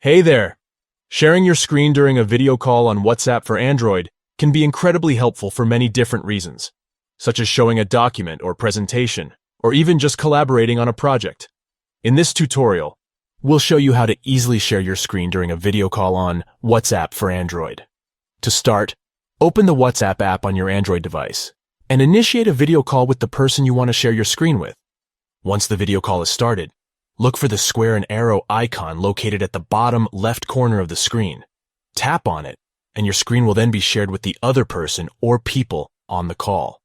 Hey there! Sharing your screen during a video call on WhatsApp for Android can be incredibly helpful for many different reasons, such as showing a document or presentation, or even just collaborating on a project. In this tutorial, we'll show you how to easily share your screen during a video call on WhatsApp for Android. To start, open the WhatsApp app on your Android device and initiate a video call with the person you want to share your screen with. Once the video call is started, look for the square and arrow icon located at the bottom left corner of the screen. Tap on it, and your screen will then be shared with the other person or people on the call.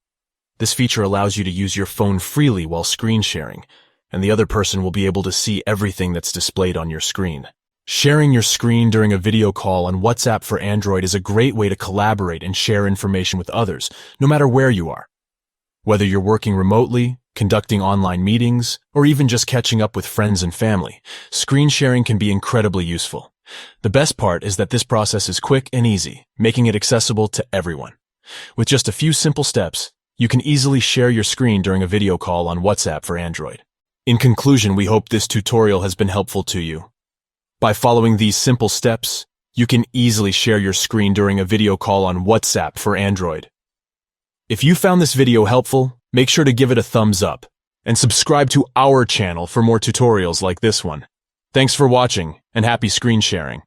This feature allows you to use your phone freely while screen sharing, and the other person will be able to see everything that's displayed on your screen. Sharing your screen during a video call on WhatsApp for Android is a great way to collaborate and share information with others, no matter where you are. Whether you're working remotely, conducting online meetings, or even just catching up with friends and family, screen sharing can be incredibly useful. The best part is that this process is quick and easy, making it accessible to everyone. With just a few simple steps, you can easily share your screen during a video call on WhatsApp for Android. In conclusion, we hope this tutorial has been helpful to you. By following these simple steps, you can easily share your screen during a video call on WhatsApp for Android. If you found this video helpful, make sure to give it a thumbs up and subscribe to our channel for more tutorials like this one. Thanks for watching and happy screen sharing.